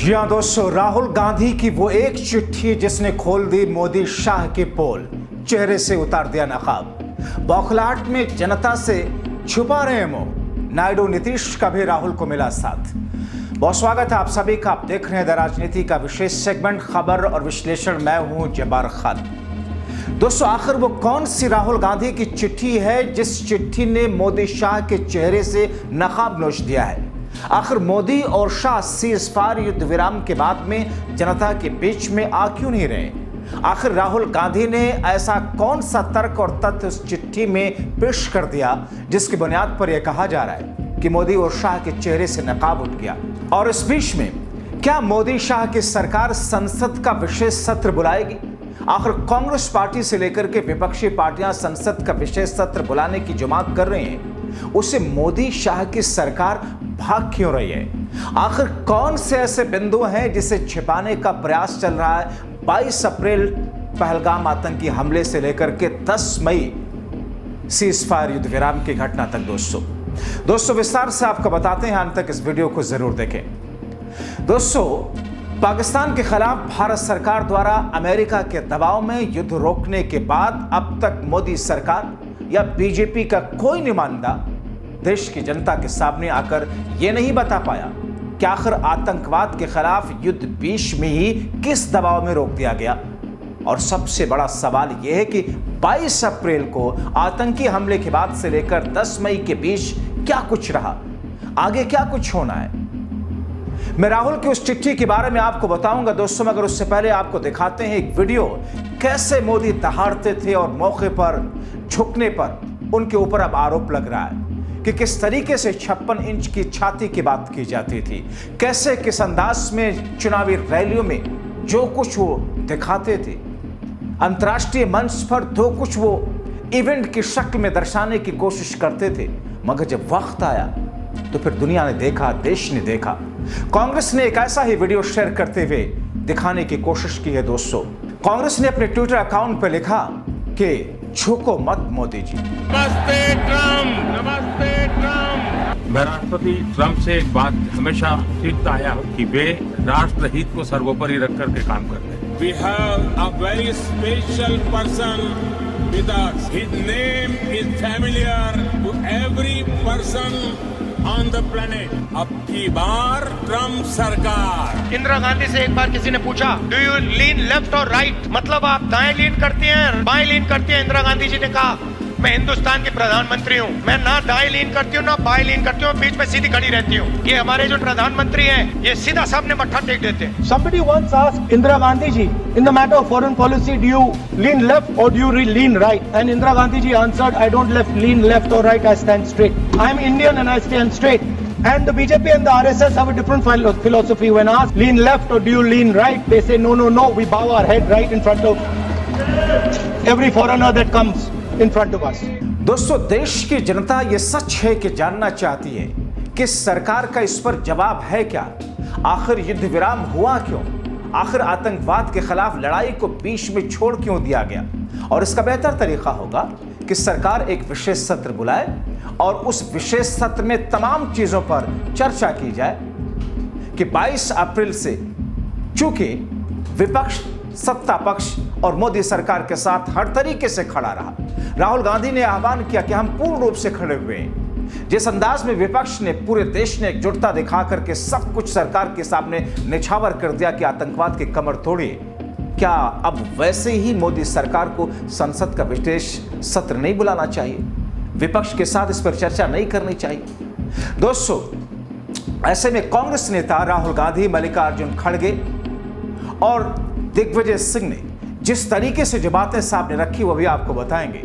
जी हाँ दोस्तों, राहुल गांधी की वो एक चिट्ठी जिसने खोल दी मोदी शाह की पोल, चेहरे से उतार दिया नकाब, बौखलाहट में जनता से छुपा रहे मुंह। नायडू नीतीश का भी राहुल को मिला साथ। बहुत स्वागत है आप सभी का। आप देख रहे हैं द राजनीति का विशेष सेगमेंट खबर और विश्लेषण। मैं हूं जब्बार खान। दोस्तों, आखिर वो कौन सी राहुल गांधी की चिट्ठी है जिस चिट्ठी ने मोदी शाह के चेहरे से नकाब नोच दिया है? आखिर मोदी और शाह सीज़फायर युद्ध विराम के बाद में जनता के बीच में आ क्यों नहीं रहे? आखिर राहुल गांधी ने ऐसा कौन सा तर्क और तथ्य उस चिट्ठी में पेश कर दिया जिसकी बुनियाद पर यह कहा जा रहा है कि मोदी और शाह के चेहरे से नकाब उठ गया? और इस बीच में क्या मोदी शाह की सरकार संसद का विशेष सत्र बुलाएगी? आखिर कांग्रेस पार्टी से लेकर के विपक्षी पार्टियां संसद का विशेष सत्र बुलाने की जो मांग कर रही हैं, उसे मोदी शाह की सरकार भाग क्यों रही है? आखिर कौन से ऐसे बिंदु हैं जिसे छिपाने का प्रयास चल रहा है? 22 अप्रैल पहलगाम आतंकी हमले से लेकर के 10 मई सीज़फायर युद्ध विराम की घटना तक। दोस्तों विस्तार से आपको बताते हैं, अंत तक इस वीडियो को जरूर देखें। दोस्तों, पाकिस्तान के खिलाफ भारत सरकार द्वारा अमेरिका के दबाव में युद्ध रोकने के बाद अब तक मोदी सरकार या बीजेपी का कोई नुमाइंदा देश की जनता के सामने आकर यह नहीं बता पाया कि आखिर आतंकवाद के खिलाफ युद्ध बीच में ही किस दबाव में रोक दिया गया। और सबसे बड़ा सवाल यह है कि 22 अप्रैल को आतंकी हमले के बाद से लेकर 10 मई के बीच क्या कुछ रहा, आगे क्या कुछ होना है। मैं राहुल की उस चिट्ठी के बारे में आपको बताऊंगा दोस्तों, मगर उससे पहले आपको दिखाते हैं एक वीडियो, कैसे मोदी दहाड़ते थे और मौके पर झुकने पर उनके ऊपर अब आरोप लग रहा है कि किस तरीके से 56 इंच की छाती की बात की जाती थी, कैसे किस अंदाज में चुनावी रैलियों में जो कुछ वो दिखाते थे, अंतर्राष्ट्रीय मंच पर जो कुछ वो इवेंट की शक्ल में दर्शाने की कोशिश करते थे। मगर जब वक्त आया तो फिर दुनिया ने देखा, देश ने देखा। कांग्रेस ने एक ऐसा ही वीडियो शेयर करते हुए दिखाने की कोशिश की है। दोस्तों, कांग्रेस ने अपने ट्विटर अकाउंट पर लिखा कि झुको मत मोदी जी। नमस्ते ट्रम्प, नमस्ते ट्रम्प। मैं राष्ट्रपति ट्रम्प से एक बात हमेशा सीखता आया हूँ कि वे राष्ट्रहित को सर्वोपरि रख करके काम करते हैं। We have a very special person with us. His name is familiar to every person on the planet. अब की बार ट्रम्प सरकार। इंदिरा गांधी से एक बार किसी ने पूछा, डू यू लीन लेफ्ट और राइट, मतलब आप दाएं लीन करती हैं बाएं लीन करती हैं? इंदिरा गांधी जी ने कहा, मैं हिंदुस्तान की प्रधानमंत्री हूँ, मैं ना दाएं लीन करती हूँ ना बाएं लीन करती हूँ, बीच में सीधी खड़ी रहती हूँ। ये हमारे जो प्रधानमंत्री हैं, ये सीधा सामने मत्था टेक देते हैं। Somebody once asked Indira Gandhi ji, in the matter of foreign policy, do you lean left or do you lean right? And Indira Gandhi ji answered, I don't lean left or right, I stand straight. I am Indian and I stand straight. And the BJP and the RSS have a different philosophy. When asked, lean left or do you lean right? They say, no, we bow our head right in front of every foreigner that comes in front of us. दोस्तों, देश की जनता ये सच है कि जानना चाहती है कि सरकार का इस पर जवाब है क्या? आखिर युद्ध विराम हुआ क्यों? आखिर आतंकवाद के खिलाफ लड़ाई को बीच में छोड़ क्यों दिया गया? और इसका बेहतर तरीका होगा कि सरकार एक विशेष सत्र बुलाए और उस विशेष सत्र में तमाम चीजों पर चर्चा की जाए कि 22 अप्रैल से चूंकि विपक्ष सत्ता पक्ष और मोदी सरकार के साथ हर तरीके से खड़ा रहा, राहुल गांधी ने आह्वान किया कि हम पूर्ण रूप से खड़े हुए हैं। जिस अंदाज में विपक्ष ने, पूरे देश ने एकजुटता दिखा करके सब कुछ सरकार के सामने निछावर कर दिया कि आतंकवाद की कमर तोड़िए, क्या अब वैसे ही मोदी सरकार को संसद का विशेष सत्र नहीं बुलाना चाहिए? विपक्ष के साथ इस पर चर्चा नहीं करनी चाहिए? दोस्तों, ऐसे में कांग्रेस नेता राहुल गांधी, मल्लिकार्जुन खड़गे और दिग्विजय सिंह ने जिस तरीके से जो बातें सामने रखी वो भी आपको बताएंगे।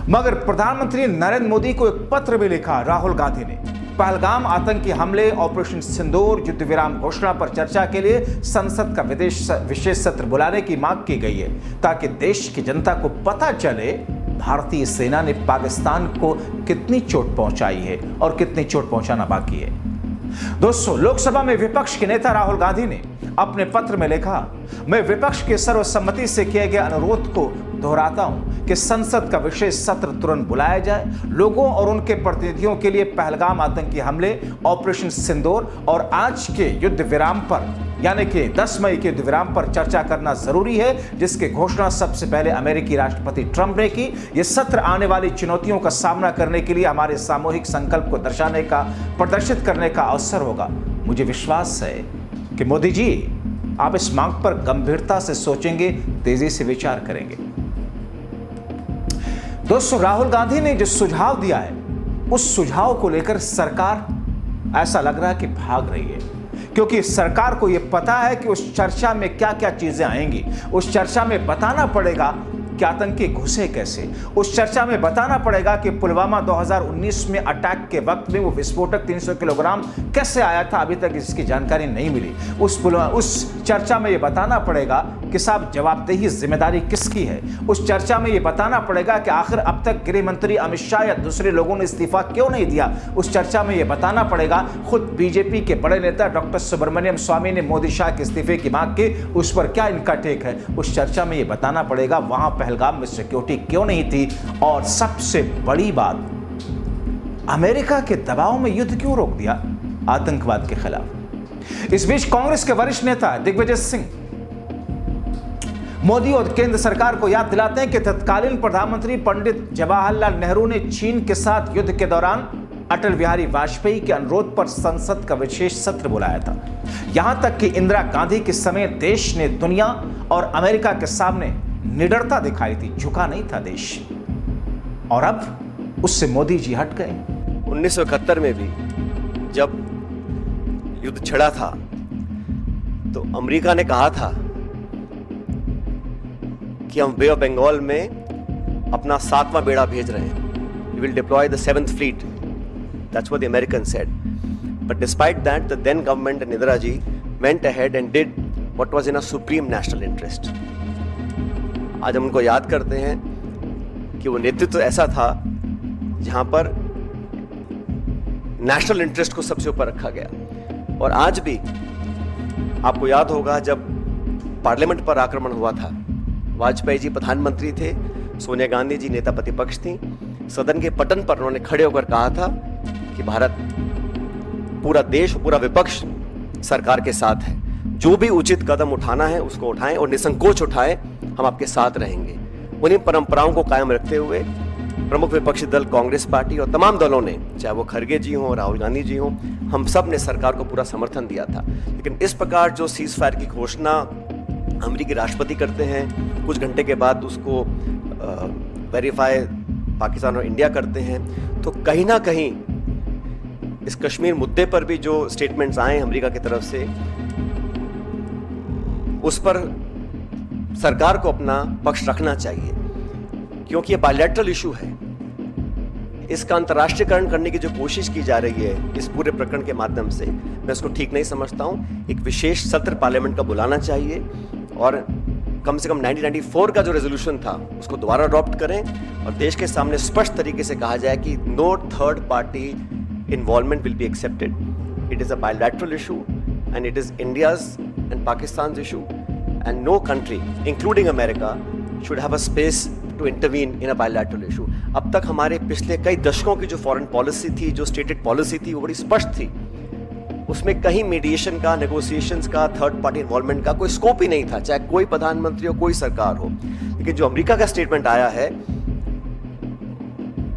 मगर प्रधानमंत्री नरेंद्र मोदी को एक पत्र भी लिखा राहुल गांधी ने। पहलगाम आतंकी हमले, ऑपरेशन सिंदूर, युद्ध विराम घोषणा पर चर्चा के लिए संसद का विशेष सत्र बुलाने की मांग की गई है ताकि देश की जनता को पता चले भारतीय सेना ने पाकिस्तान को कितनी चोट पहुंचाई है और कितनी चोट पहुंचाना बाकी है। दोस्तों, लोकसभा में विपक्ष के नेता राहुल गांधी ने अपने पत्र में लिखा, मैं विपक्ष के सर्वसम्मति से किए गए अनुरोध को दोहराता हूं कि संसद का विशेष सत्र तुरंत बुलाया जाए। लोगों और उनके प्रतिनिधियों के लिए पहलगाम आतंकी हमले, ऑपरेशन सिंदूर और आज के युद्ध विराम पर यानी कि 10 मई के युद्धविराम पर चर्चा करना जरूरी है, जिसकी घोषणा सबसे पहले अमेरिकी राष्ट्रपति ट्रंप ने की। यह सत्र आने वाली चुनौतियों का सामना करने के लिए हमारे सामूहिक संकल्प को दर्शाने का, प्रदर्शित करने का अवसर होगा। मुझे विश्वास है कि मोदी जी आप इस मांग पर गंभीरता से सोचेंगे, तेजी से विचार करेंगे। दोस्तों, राहुल गांधी ने जो सुझाव दिया है, उस सुझाव को लेकर सरकार ऐसा लग रहा है कि भाग रही है, क्योंकि सरकार को यह पता है कि उस चर्चा में क्या क्या चीजें आएंगी। उस चर्चा में बताना पड़ेगा कि आतंकी घुसे कैसे, उस चर्चा में बताना पड़ेगा कि पुलवामा 2019 में अटैक के वक्त में वो विस्फोटक 300 किलोग्राम कैसे आया था, अभी तक इसकी जानकारी नहीं मिली। उस चर्चा में ये बताना पड़ेगा कि साहब जवाबदेही जिम्मेदारी किसकी है। उस चर्चा में ये बताना पड़ेगा कि आखिर अब तक गृह मंत्री अमित शाह या दूसरे लोगों ने इस्तीफा क्यों नहीं दिया। उस चर्चा में ये बताना पड़ेगा खुद बीजेपी के बड़े नेता डॉक्टर सुब्रमण्यम स्वामी ने मोदी शाह के इस्तीफे की मांग की, उस पर क्या इनका टेक है। उस चर्चा में ये बताना पड़ेगा वहां पहलगाम में सिक्योरिटी क्यों नहीं थी, और सबसे बड़ी बात, अमेरिका के दबाव में युद्ध क्यों रोक दिया आतंकवाद के खिलाफ। इस बीच कांग्रेस के वरिष्ठ नेता दिग्विजय सिंह मोदी और केंद्र सरकार को याद दिलाते हैं कि तत्कालीन प्रधानमंत्री पंडित जवाहरलाल नेहरू ने चीन के साथ युद्ध के दौरान अटल बिहारी वाजपेयी के अनुरोध पर संसद का विशेष सत्र बुलाया था। यहां तक कि इंदिरा गांधी के समय देश ने दुनिया और अमेरिका के सामने निडरता दिखाई थी, झुका नहीं था देश। और अब उससे मोदी जी हट गए। 1971 में भी जब युद्ध छिड़ा था तो अमेरिका ने कहा था कि हम बे ऑफ बंगाल में अपना 7वां बेड़ा भेज रहे हैं। We will deploy the 7th fleet. That's what the Americans said. But despite that, the then government and Indira ji went ahead and did what was in our supreme national interest. आज हम उनको याद करते हैं कि वो नेतृत्व ऐसा था जहां पर नेशनल इंटरेस्ट को सबसे ऊपर रखा गया। और आज भी आपको याद होगा जब पार्लियामेंट पर आक्रमण हुआ था, वाजपेयी जी प्रधानमंत्री थे, सोनिया गांधी जी नेता प्रतिपक्ष थी। सदन के पटन पर उन्होंने खड़े होकर कहा था कि भारत, पूरा देश, पूरा विपक्ष सरकार के साथ है, जो भी उचित कदम उठाना है उसको उठाएं और निसंकोच उठाएं, हम आपके साथ रहेंगे। उन्हीं परंपराओं को कायम रखते हुए प्रमुख विपक्षी दल कांग्रेस पार्टी और तमाम दलों ने, चाहे वो खड़गे जी हों, राहुल गांधी जी हों, हम सब ने सरकार को पूरा समर्थन दिया था। लेकिन इस प्रकार जो सीज फायर की घोषणा अमेरिकी राष्ट्रपति करते हैं, कुछ घंटे के बाद उसको वेरीफाई पाकिस्तान और इंडिया करते हैं, तो कहीं ना कहीं इस कश्मीर मुद्दे पर भी जो स्टेटमेंट्स आए अमेरिका की तरफ से, उस पर सरकार को अपना पक्ष रखना चाहिए, क्योंकि ये बायलैटरल इशू है। इसका अंतर्राष्ट्रीयकरण करने की जो कोशिश की जा रही है इस पूरे प्रकरण के माध्यम से, मैं इसको ठीक नहीं समझता हूं। एक विशेष सत्र पार्लियामेंट का बुलाना चाहिए और कम से कम 1994 का जो रेजोल्यूशन था उसको दोबारा अडॉप्ट करें और देश के सामने स्पष्ट तरीके से कहा जाए कि no third party involvement will be accepted. It is a bilateral issue and it is India's and Pakistan issue and no country including America should have a space to intervene in a bilateral issue. अब तक हमारे पिछले कई दशकों की जो foreign policy थी, जो स्टेटेड पॉलिसी थी, वो बड़ी स्पष्ट थी। उसमें कहीं मीडिएशन का, नेगोशिएशंस का, थर्ड पार्टी इन्वॉल्वमेंट का कोई स्कोप ही नहीं था, चाहे कोई प्रधानमंत्री हो, कोई सरकार हो। लेकिन जो अमेरिका का स्टेटमेंट आया है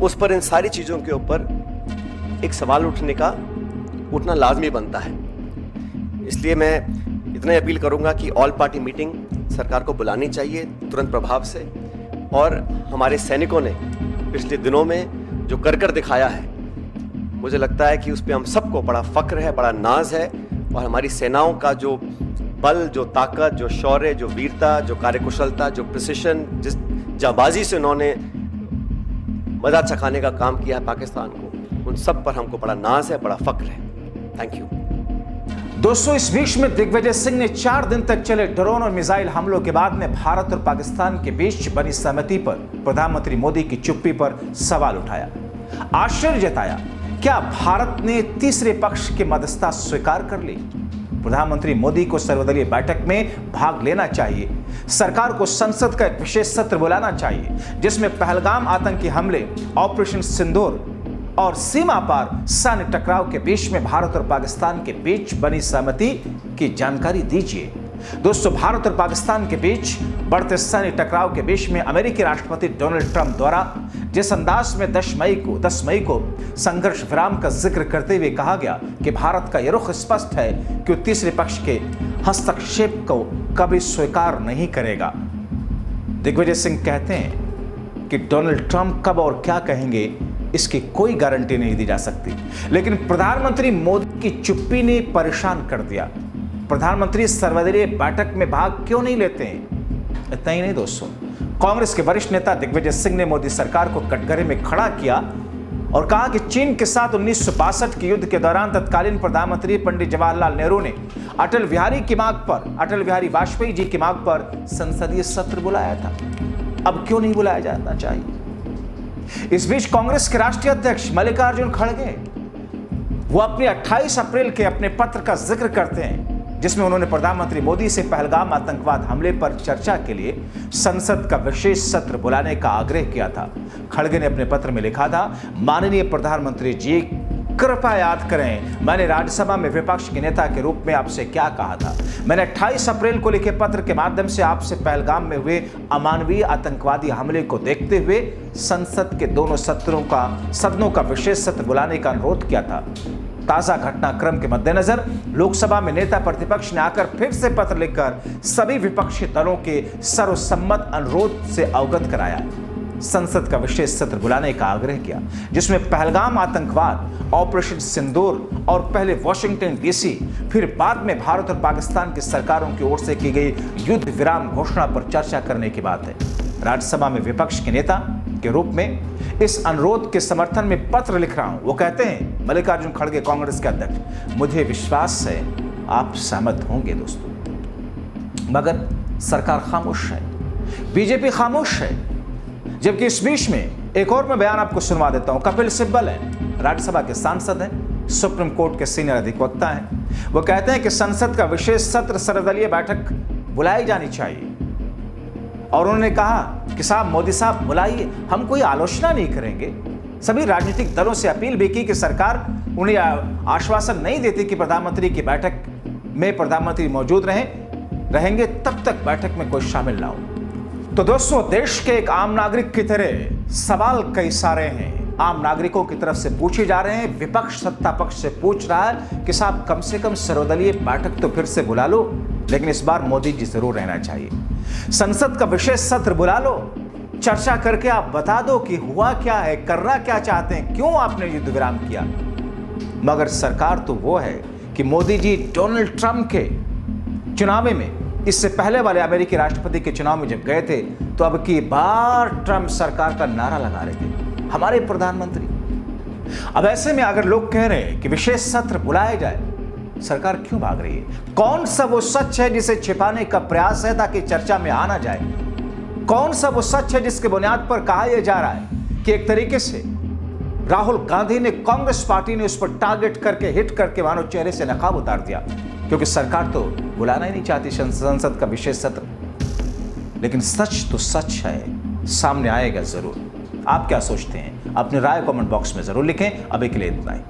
उस पर इन सारी चीजों के ऊपर एक सवाल उठना लाजमी बनता है। इसलिए मैं इतना अपील करूंगा कि ऑल पार्टी मीटिंग सरकार को बुलानी चाहिए तुरंत प्रभाव से। और हमारे सैनिकों ने पिछले दिनों में जो कर दिखाया है, मुझे लगता है कि उस पर हम सबको बड़ा फक्र है, बड़ा नाज है। और हमारी सेनाओं का जो बल, जो ताकत, जो शौर्य, जो वीरता, जो कार्यकुशलता, जो प्रिसिशन, जिस जाबाजी से उन्होंने मजा चखाने का काम किया है पाकिस्तान को, उन सब पर हमको बड़ा नाज है, बड़ा फक्र है। Thank you. दोस्तों, इस बीच में दिग्विजय सिंह ने 4 दिन तक चले ड्रोन और मिसाइल हमलों के बाद में भारत और पाकिस्तान के बीच बनी सहमति पर प्रधानमंत्री मोदी की चुप्पी पर सवाल उठाया, आश्चर्य जताया। क्या भारत ने तीसरे पक्ष की मध्यस्थता स्वीकार कर ली? प्रधानमंत्री मोदी को सर्वदलीय बैठक में भाग लेना चाहिए। सरकार को संसद का एक विशेष सत्र बुलाना चाहिए जिसमें पहलगाम आतंकी हमले, ऑपरेशन सिंदूर और सीमा पार सैन्य टकराव के बीच में भारत और पाकिस्तान के बीच बनी सहमति की जानकारी दीजिए। दोस्तों, भारत और पाकिस्तान के बीच बढ़ते सैन्य टकराव के बीच में अमेरिकी राष्ट्रपति डोनाल्ड ट्रंप द्वारा जिस अंदाज में 10 मई को संघर्ष विराम का जिक्र करते हुए कहा गया कि भारत का यह रुख स्पष्ट है कि वो तीसरे पक्ष के हस्तक्षेप को कभी स्वीकार नहीं करेगा। दिग्विजय सिंह कहते हैं कि डोनाल्ड ट्रंप कब और क्या कहेंगे इसकी कोई गारंटी नहीं दी जा सकती, लेकिन प्रधानमंत्री मोदी की चुप्पी ने परेशान कर दिया। प्रधानमंत्री सर्वदलीय बैठक में भाग क्यों नहीं लेते हैं? इतना ही नहीं दोस्तों, कांग्रेस के वरिष्ठ नेता दिग्विजय सिंह ने मोदी सरकार को कटघरे में खड़ा किया और कहा कि चीन के साथ 1962 के युद्ध के दौरान तत्कालीन प्रधानमंत्री पंडित जवाहरलाल नेहरू ने अटल बिहारी वाजपेयी जी की मांग पर संसदीय सत्र बुलाया था। अब क्यों नहीं बुलाया जाना चाहिए? इस बीच कांग्रेस के राष्ट्रीय अध्यक्ष मल्लिकार्जुन खड़गे वो अपने 28 अप्रैल के अपने पत्र का जिक्र करते हैं जिसमें उन्होंने प्रधानमंत्री मोदी से पहलगाम आतंकवाद हमले पर चर्चा के लिए संसद का विशेष सत्र बुलाने का आग्रह किया था। खड़गे ने अपने पत्र में लिखा था, माननीय प्रधानमंत्री जी, कृपया याद करें मैंने राज्यसभा में विपक्ष के नेता के रूप में आपसे क्या कहा था। मैंने 28 अप्रैल को लिखे पत्र के माध्यम से आपसे पहलगाम में हुए अमानवीय आतंकवादी हमले को देखते हुए संसद के दोनों सदनों का विशेष सत्र बुलाने का अनुरोध किया था। ताजा घटनाक्रम के मद्देनजर लोकसभा में नेता प्रतिपक्ष ने आकर फिर से पत्र लिखकर सभी विपक्षी दलों के सर्वसम्मत अनुरोध से अवगत कराया, संसद का विशेष सत्र बुलाने का आग्रह किया, जिसमें पहलगाम आतंकवाद, ऑपरेशन सिंदूर और पहले वॉशिंगटन डीसी, फिर बाद में भारत और पाकिस्तान की सरकारों की ओर से की गई युद्ध विराम घोषणा पर चर्चा करने की बात है। राज्यसभा में विपक्ष के नेता के रूप में इस अनुरोध के समर्थन में पत्र लिख रहा हूं। वो कहते हैं, मल्लिकार्जुन खड़गे कांग्रेस के अध्यक्ष, मुझे विश्वास है आप सहमत होंगे दोस्तों। मगर सरकार खामोश है, बीजेपी खामोश है। जबकि इस बीच में एक और मैं बयान आपको सुनवा देता हूं। कपिल सिब्बल है, राज्यसभा के सांसद हैं, सुप्रीम कोर्ट के सीनियर अधिवक्ता हैं। वो कहते हैं कि संसद का विशेष सत्र सर्वदलीय बैठक बुलाई जानी चाहिए और उन्होंने कहा कि साहब, मोदी साहब बुलाइए, हम कोई आलोचना नहीं करेंगे। सभी राजनीतिक दलों से अपील भी की कि सरकार उन्हें आश्वासन नहीं देती कि प्रधानमंत्री की बैठक में प्रधानमंत्री मौजूद रहेंगे, तब तक बैठक में कोई शामिल ना हो। तो दोस्तों, देश के एक आम नागरिक की तरह सवाल कई सारे हैं, आम नागरिकों की तरफ से पूछे जा रहे हैं। विपक्ष सत्ता पक्ष से पूछ रहा है कि साहब कम से कम सर्वदलीय बैठक तो फिर से बुला लो, लेकिन इस बार मोदी जी जरूर रहना चाहिए। संसद का विशेष सत्र बुला लो, चर्चा करके आप बता दो कि हुआ क्या है, करना क्या चाहते हैं, क्यों आपने युद्ध विराम किया। मगर सरकार तो वो है कि मोदी जी डोनाल्ड ट्रंप के चुनाव में, इससे पहले वाले अमेरिकी राष्ट्रपति के चुनाव में जब गए थे तो अब की बार ट्रंप सरकार का नारा लगा रहे थे, हमारे प्रधानमंत्री। अब ऐसे में अगर लोग कह रहे हैं कि विशेष सत्र बुलाया जाए, सरकार क्यों भाग रही है? कौन सा वो सच है जिसे छिपाने का प्रयास है ताकि चर्चा में आना जाए? कौन सा वो सच है जिसके बुनियाद पर कहा यह जा रहा है कि एक तरीके से राहुल गांधी ने, कांग्रेस पार्टी ने उस पर टारगेट करके, हिट करके मानो चेहरे से नकाब उतार दिया, क्योंकि सरकार तो बुलाना ही नहीं चाहती संसद का विशेष सत्र। लेकिन सच तो सच है, सामने आएगा जरूर। आप क्या सोचते हैं? अपनी राय कमेंट बॉक्स में जरूर लिखें। अभी के लिए इतना ही।